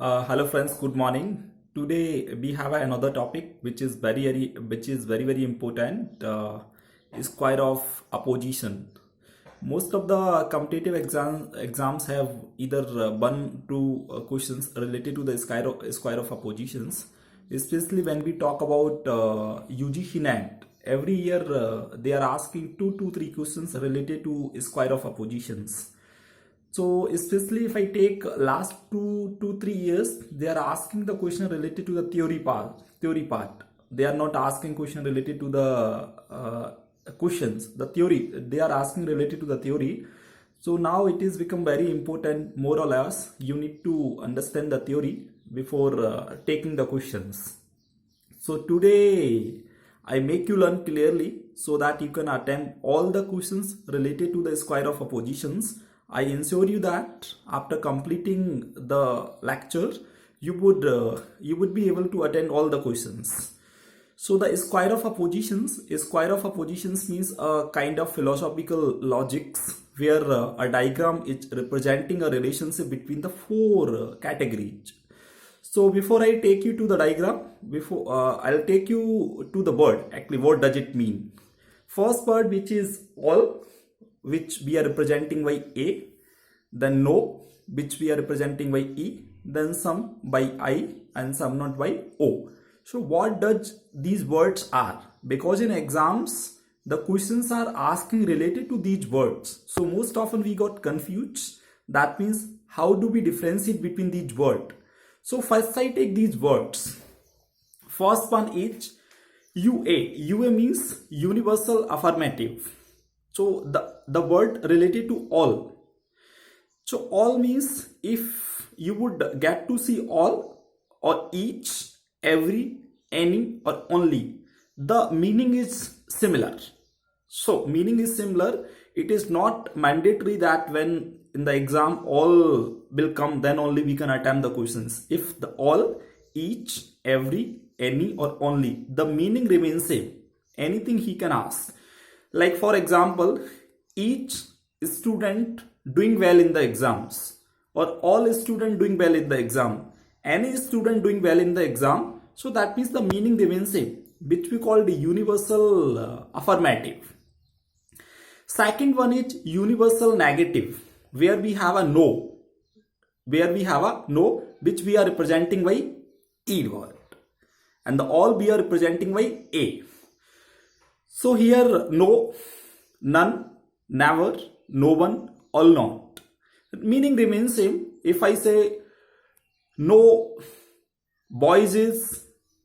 Hello friends, good morning. Today we have another topic which is very important. Square of opposition. Most of the competitive exams have either one two questions related to the square of oppositions. Especially when we talk about UGC NET, every year they are asking two to three questions related to square of oppositions. So especially if I take last 2 to 3 years, they are asking the question related to the theory part. Theory part. They are not asking question related to the questions. The theory they are asking related to the theory. So now it is become very important. More or less, you need to understand the theory before taking the questions. So today I make you learn clearly so that you can attempt all the questions related to the square of oppositions. I ensure you that after completing the lecture, you would be able to attend all the questions. So the square of oppositions means a kind of philosophical logics where a diagram is representing a relationship between the four categories. So before I take you to the diagram, before I'll take you to the word. Actually, what does it mean? First word, which is all, which we are representing by A, then no, which we are representing by E, then some by I, and some not by O. So what does these words are? Because in exams, the questions are asking related to these words. So most often we got confused. That means how do we differentiate between these words? So first I take these words. First one is UA. UA means universal affirmative. So the word related to all. So all means if you would get to see all or each, every, any or only, the meaning is similar. So meaning is similar. It is not mandatory that when in the exam all will come, then only we can attempt the questions. If the all, each, every, any or only, the meaning remains same. Anything he can ask. Like for example, each student doing well in the exams, or all student doing well in the exam, any student doing well in the exam. So that means the meaning remains same, which we call the universal affirmative. Second one is universal negative, where we have a no, which we are representing by E word, and the all we are representing by A. So here no, none, never, no one, all not. Meaning remains same. If I say no boys is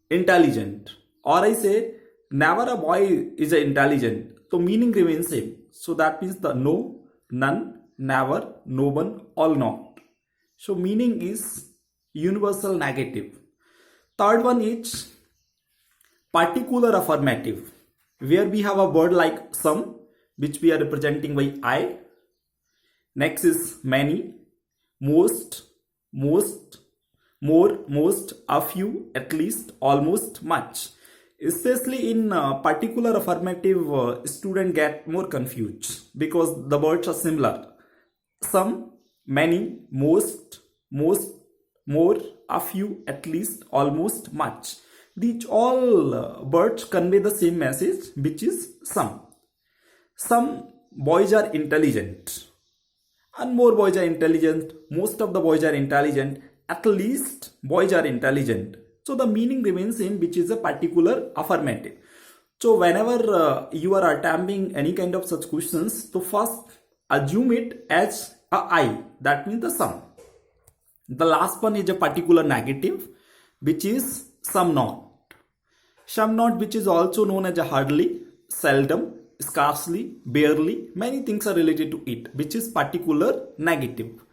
intelligent, or I say never a boy is intelligent, so meaning remains same. So that means the no, none, never, no one, all not. So meaning is universal negative. Third one is particular affirmative, where we have a word like some, which we are representing by I. Next is many, most, more, most, a few, at least, almost, much. Especially in particular affirmative, student get more confused because the words are similar. Some, many, most, more, a few, at least, almost, much. These all words convey the same message, which is some. Some boys are intelligent, and more boys are intelligent. Most of the boys are intelligent. At least boys are intelligent. So the meaning remains same, which is a particular affirmative. So whenever you are attempting any kind of such questions, so first assume it as a I. That means the some. The last one is a particular negative, which is some not. Some not, which is also known as a hardly, seldom, scarcely, barely. Many things are related to it, which is particular negative.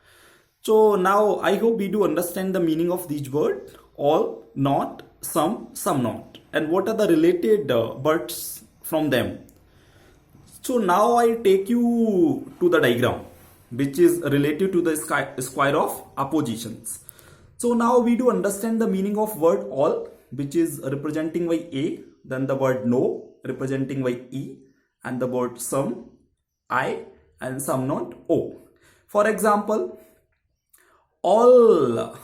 So now I hope we do understand the meaning of these words: all, not, some not, and what are the related words from them. So now I take you to the diagram, which is related to the square of oppositions. So now we do understand the meaning of word all, which is representing by A, then the word no representing by E, and the word some, I, and some not, O. For example, all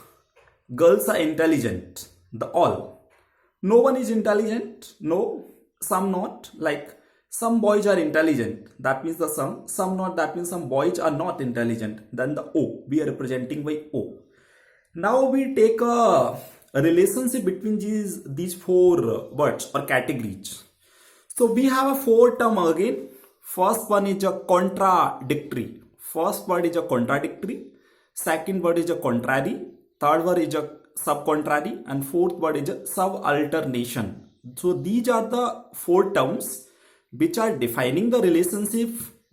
girls are intelligent. The all. No one is intelligent. No. Some not. Like some boys are intelligent. That means the some. Some not. That means some boys are not intelligent. Then the O. We are representing by O. Now we take a relationship between these four words or categories. So we have a four term again. First one is a contradictory. First word is a contradictory. Second word is a contrary. Third word is a subcontrary. And fourth word is a subalternation. So these are the four terms which are defining the relationship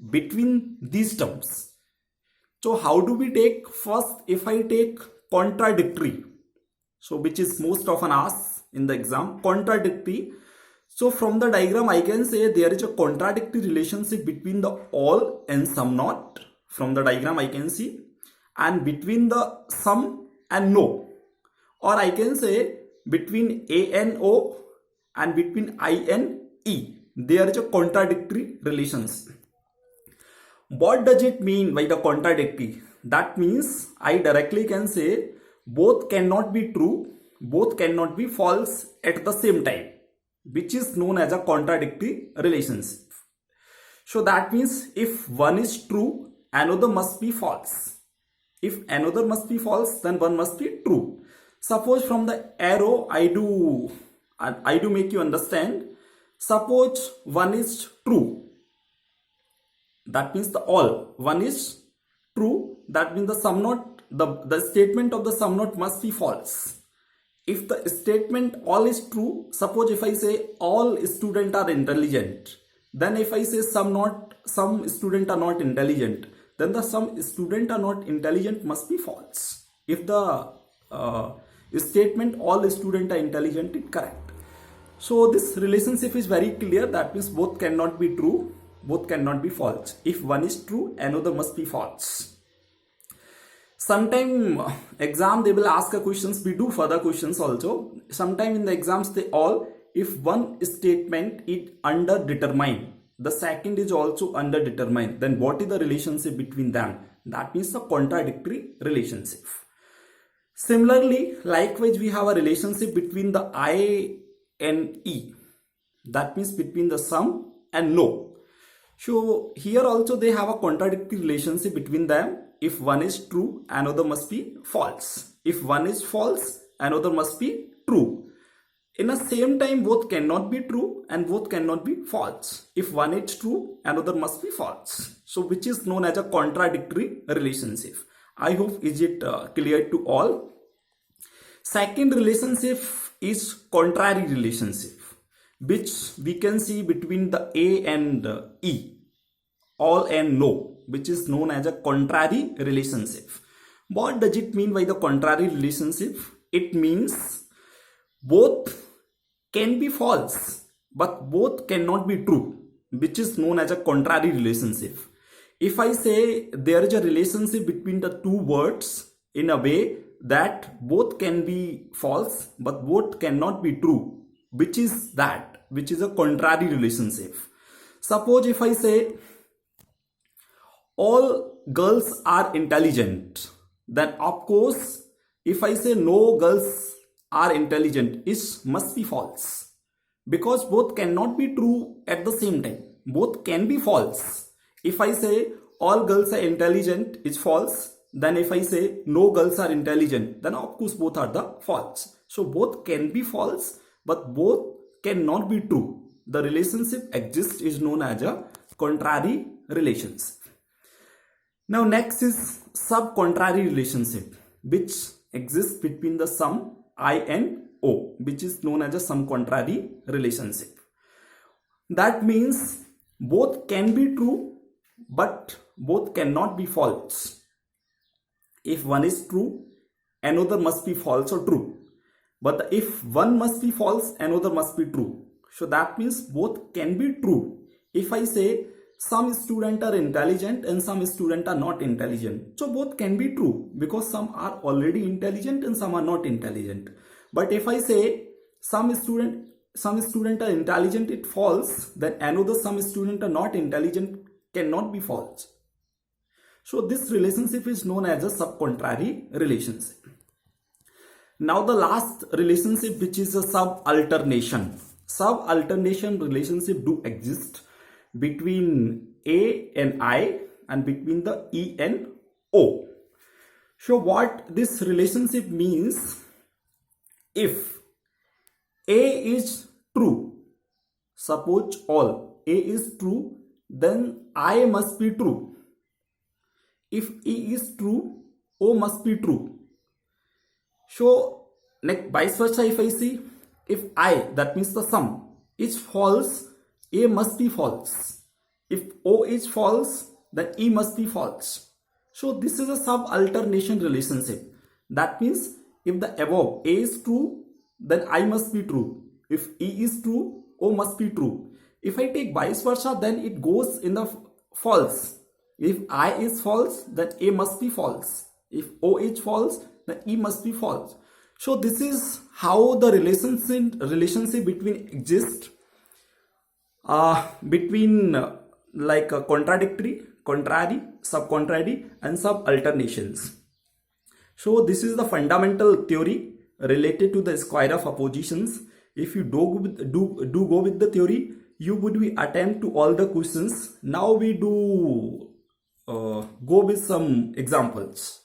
between these terms. So how do we take? First, if I take contradictory, so which is most often asked in the exam, contradictory. So from the diagram I can say there is a contradictory relationship between the all and some not. From the diagram I can see, and between the some and no, or I can say between A and O and between I and E, there is a contradictory relations. What does it mean by the contradictory? That means I directly can say both cannot be true, both cannot be false at the same time, which is known as a contradictory relationship. So that means if one is true, another must be false. If another must be false, then one must be true. Suppose from the arrow I do make you understand. Suppose one is true. That means the all. One is true. That means the sum not, the statement of the sum not must be false. If the statement all is true, suppose if I say all students are intelligent, then if I say some students are not intelligent, then the some students are not intelligent must be false. If the statement all students are intelligent is correct. So this relationship is very clear. That means both cannot be true, both cannot be false. If one is true, another must be false. Sometime exam they will ask a questions. We do further questions also. Sometime in the exams they all, if one statement is underdetermined, the second is also underdetermined, then what is the relationship between them? That means the contradictory relationship. Similarly, likewise we have a relationship between the I and E. That means between the some and no. So here also they have a contradictory relationship between them. If one is true, another must be false. If one is false, another must be true. In the same time, both cannot be true and both cannot be false. If one is true, another must be false. So which is known as a contradictory relationship. I hope is it clear to all. Second relationship is contrary relationship, which we can see between the A and E, all and no, which is known as a contrary relationship. What does it mean by the contrary relationship? It means both can be false, but both cannot be true, which is known as a contrary relationship. If I say there is a relationship between the two words in a way that both can be false, but both cannot be true, which is that, which is a contrary relationship. Suppose if I say all girls are intelligent, then of course if I say no girls are intelligent, it must be false, because both cannot be true at the same time. Both can be false. If I say all girls are intelligent, it's false. Then if I say no girls are intelligent, then of course both are the false. So both can be false, but both cannot be true. The relationship exists is known as a contrary relationship. Now next is subcontrary relationship, which exists between the sum I and O, which is known as a subcontrary relationship. That means both can be true, but both cannot be false. If one is true, another must be false or true. But if one must be false, another must be true. So that means both can be true. If I say some students are intelligent and some students are not intelligent, so both can be true, because some are already intelligent and some are not intelligent. But if I say some students are intelligent, it false, then another some students are not intelligent cannot be false. So this relationship is known as a subcontrary relationship. Now the last relationship, which is a subalternation. Subalternation relationship do exist between A and I and between the E and O. So what this relationship means, if A is true, suppose all A is true, then I must be true. If E is true, O must be true. So like vice versa, if I see, if I, that means the sum, is false, A must be false. If O is false, then E must be false. So this is a subalternation relationship. That means if the above A is true, then I must be true. If E is true, O must be true. If I take vice versa, then it goes in the false. If I is false, then A must be false. If O is false, then E must be false. So this is how the relationship between exist between like a contradictory, contrary, subcontrary, and subalternations. So this is the fundamental theory related to the square of oppositions. If you do go with the theory, you would be attempt to all the questions. Now we do go with some examples.